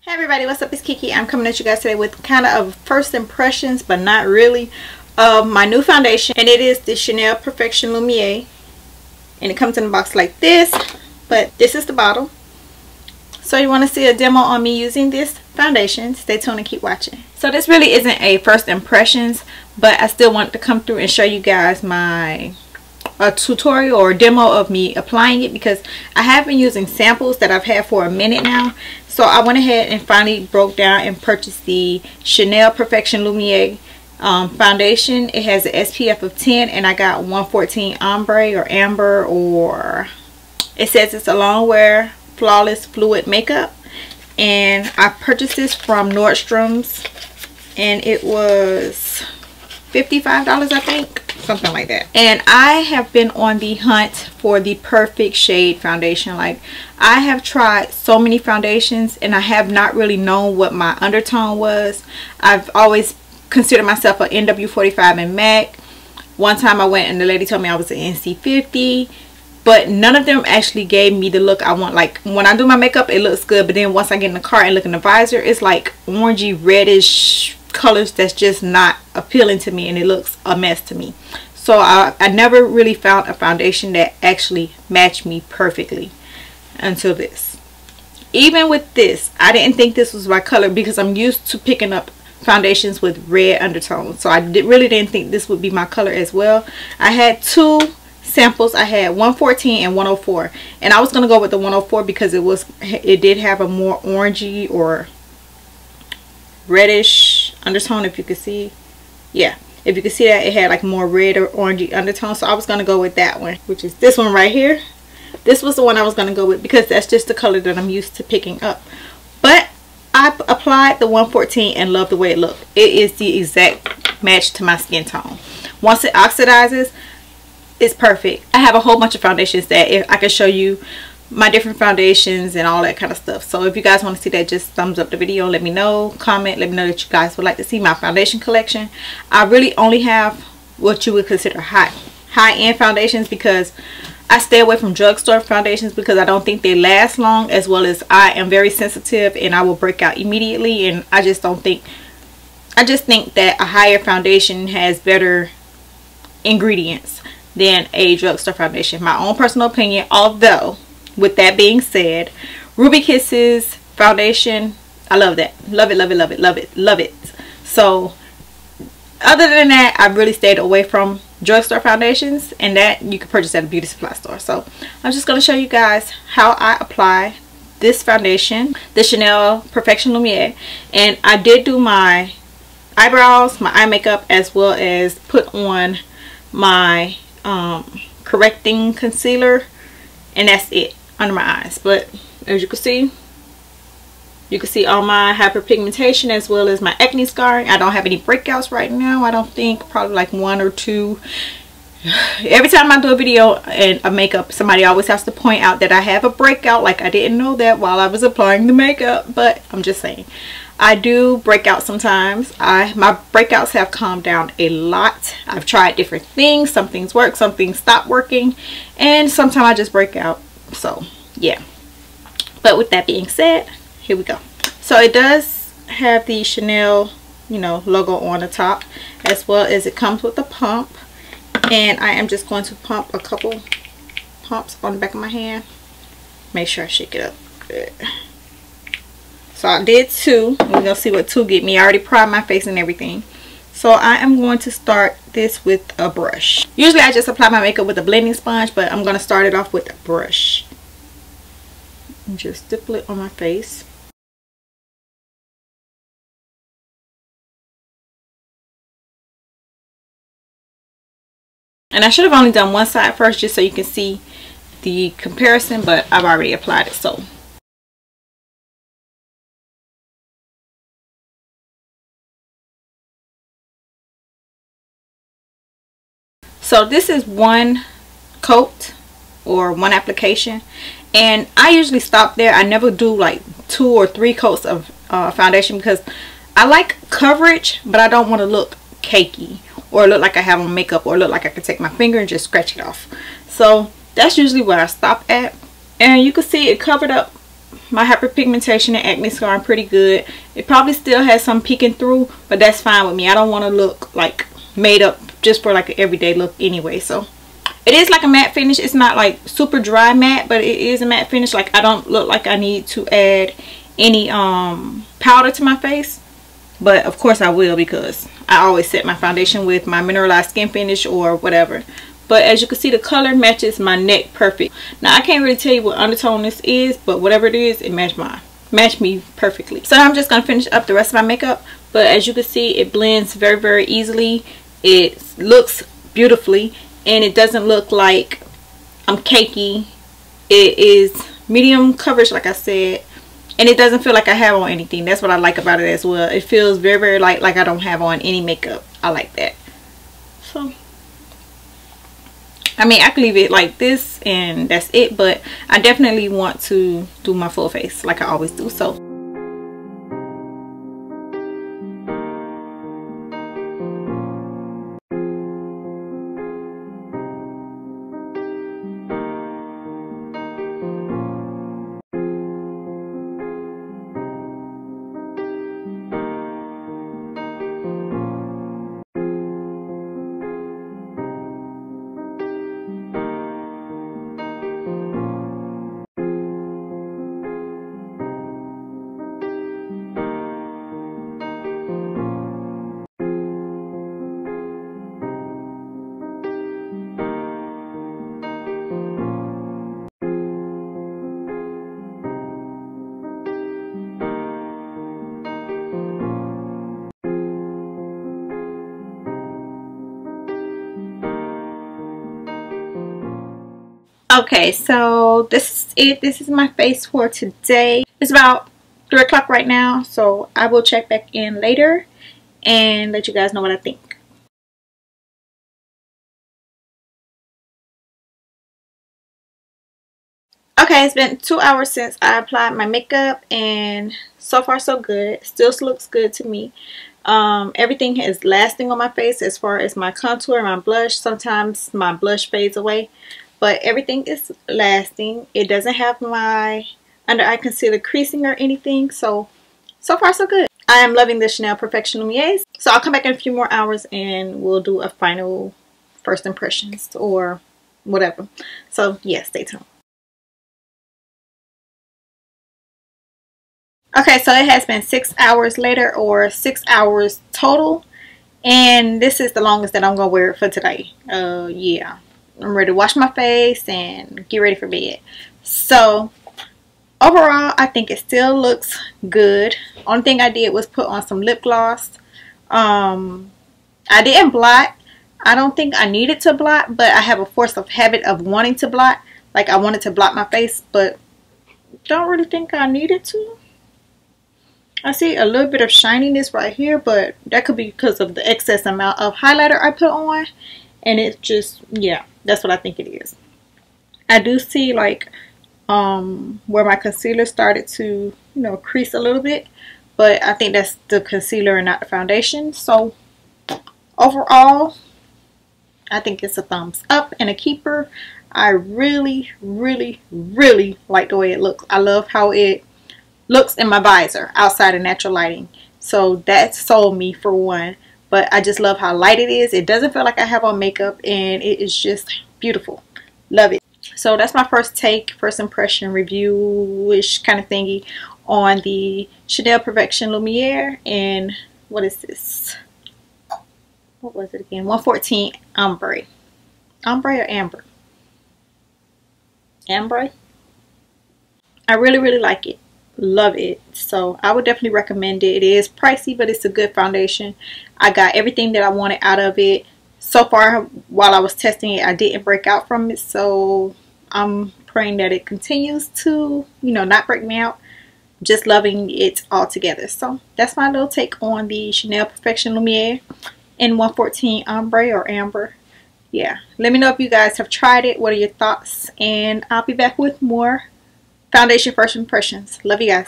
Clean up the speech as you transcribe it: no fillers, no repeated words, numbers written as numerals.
Hey everybody, what's up? It's Kiki. I'm coming at you guys today with kind of first impressions, but not really, of my new foundation, and it is the Chanel Perfection Lumière, and it comes in a box like this, but this is the bottle. So you want to see a demo on me using this foundation, stay tuned and keep watching. So this really isn't a first impressions, but I still want to come through and show you guys my tutorial or demo of me applying it, because I have been using samples that I've had for a minute now. So I went ahead and finally broke down and purchased the Chanel Perfection Lumière foundation. It has an SPF of 10 and I got 114 Ambre or Amber, or it says it's a long wear flawless fluid makeup, and I purchased this from Nordstrom's and it was $55, I think, something like that. And I have been on the hunt for the perfect shade foundation. Like, I have tried so many foundations and I have not really known what my undertone was. I've always considered myself an NW45 in MAC. One time I went and the lady told me I was an NC50, but none of them actually gave me the look I want. Like, when I do my makeup it looks good, but then once I get in the car and look in the visor, it's like orangey reddish colors that's just not appealing to me and it looks a mess to me. So I never really found a foundation that actually matched me perfectly until this. Even with this, I didn't think this was my color because I'm used to picking up foundations with red undertones. So I really didn't think this would be my color as well. I had two samples. I had 114 and 104, and I was going to go with the 104 because it did have a more orangey or reddish undertone. If you could see, yeah, if you could see that, it had like more red or orangey undertone. So I was going to go with that one, which is this one right here. This was the one I was going to go with because that's just the color that I'm used to picking up. But I applied the 114 and love the way it looked. It is the exact match to my skin tone. Once it oxidizes, it's perfect. I have a whole bunch of foundations that if I can show you my different foundations and all that kind of stuff. So if you guys want to see that, just thumbs up the video, let me know, comment, let me know that you guys would like to see my foundation collection. I really only have what you would consider high-end foundations because I stay away from drugstore foundations because I don't think they last long, as well as I am very sensitive and I will break out immediately, and I just think that a higher foundation has better ingredients than a drugstore foundation. My own personal opinion. Although with that being said, Ruby Kisses foundation, I love that. Love it, love it, love it, love it, love it. So other than that, I've really stayed away from drugstore foundations, and that you can purchase at a beauty supply store. So I'm just going to show you guys how I apply this foundation, the Chanel Perfection Lumière. And I did do my eyebrows, my eye makeup, as well as put on my correcting concealer, and that's it under my eyes. But as you can see all my hyperpigmentation as well as my acne scarring. I don't have any breakouts right now, I don't think, probably like one or two. Every time I do a video and a makeup, somebody always has to point out that I have a breakout. Like, I didn't know that while I was applying the makeup, but I'm just saying I do break out sometimes. My breakouts have calmed down a lot. I've tried different things. Some things work, some things stop working, and sometimes I just break out. So yeah, but with that being said, here we go. So it does have the Chanel, you know, logo on the top, as well as it comes with a pump, and I am just going to pump a couple pumps on the back of my hand. Make sure I shake it up good. So I did two. We're gonna see what two get me. I already primed my face and everything. So I am going to start this with a brush. Usually I just apply my makeup with a blending sponge, but I'm gonna start it off with a brush and just stipple it on my face. And I should have only done one side first just so you can see the comparison, but I've already applied it. So this is one coat or one application, and I usually stop there. I never do like 2 or 3 coats of foundation because I like coverage, but I don't want to look cakey or look like I have on makeup or look like I could take my finger and just scratch it off. So that's usually where I stop at, and you can see it covered up my hyperpigmentation and acne scarring pretty good. It probably still has some peeking through, but that's fine with me. I don't want to look like made up just for like an everyday look anyway. So it is like a matte finish. It's not like super dry matte, but it is a matte finish. Like I don't look like I need to add any powder to my face, but of course I will, because I always set my foundation with my mineralized skin finish or whatever. But as you can see, the color matches my neck perfect. Now I can't really tell you what undertone this is, but whatever it is, it matched me perfectly. So I'm just gonna finish up the rest of my makeup. But as you can see, it blends very, very easily. It looks beautifully, and it doesn't look like I'm cakey. It is medium coverage, like I said, and it doesn't feel like I have on anything. That's what I like about it as well. It feels very, very light, like I don't have on any makeup. I like that. So I mean, I could leave it like this and that's it, but I definitely want to do my full face like I always do. So okay, so this is it. This is my face for today. It's about 3 o'clock right now, so I will check back in later and let you guys know what I think. Okay, it's been 2 hours since I applied my makeup, and so far so good. Still looks good to me. Everything is lasting on my face as far as my contour, my blush. Sometimes my blush fades away, but everything is lasting. It doesn't have my under eye concealer creasing or anything, so far so good. I am loving the Chanel Perfection Lumière. So I'll come back in a few more hours and we'll do a final first impressions or whatever. So yeah, stay tuned. Okay, so it has been 6 hours later, or 6 hours total, and this is the longest that I'm gonna wear it for today. Yeah, I'm ready to wash my face and get ready for bed. So overall, I think it still looks good. Only thing I did was put on some lip gloss. I didn't blot. I don't think I needed to blot, but I have a force of habit of wanting to blot. Like I wanted to blot my face, but don't really think I needed to. I see a little bit of shininess right here, but that could be because of the excess amount of highlighter I put on, and it just, yeah, that's what I think it is. I do see like where my concealer started to, you know, crease a little bit, but I think that's the concealer and not the foundation. So overall, I think it's a thumbs up and a keeper. I really, really, really like the way it looks. I love how it looks in my visor outside of natural lighting. So that sold me for one. But I just love how light it is. It doesn't feel like I have on makeup, and it is just beautiful. Love it. So that's my first take, first impression review-ish kind of thingy on the Chanel Perfection Lumière. And what is this? What was it again? 114 Ambre. Ambre or Amber? Ambre. I really, really like it. Love it. So I would definitely recommend it. It is pricey, but it's a good foundation. I got everything that I wanted out of it. So far, while I was testing it, I didn't break out from it. So I'm praying that it continues to, you know, not break me out. Just loving it all together. So that's my little take on the Chanel Perfection Lumière in 114 Ombre or Amber. Yeah, let me know if you guys have tried it. What are your thoughts? And I'll be back with more foundation first impressions. Love you guys.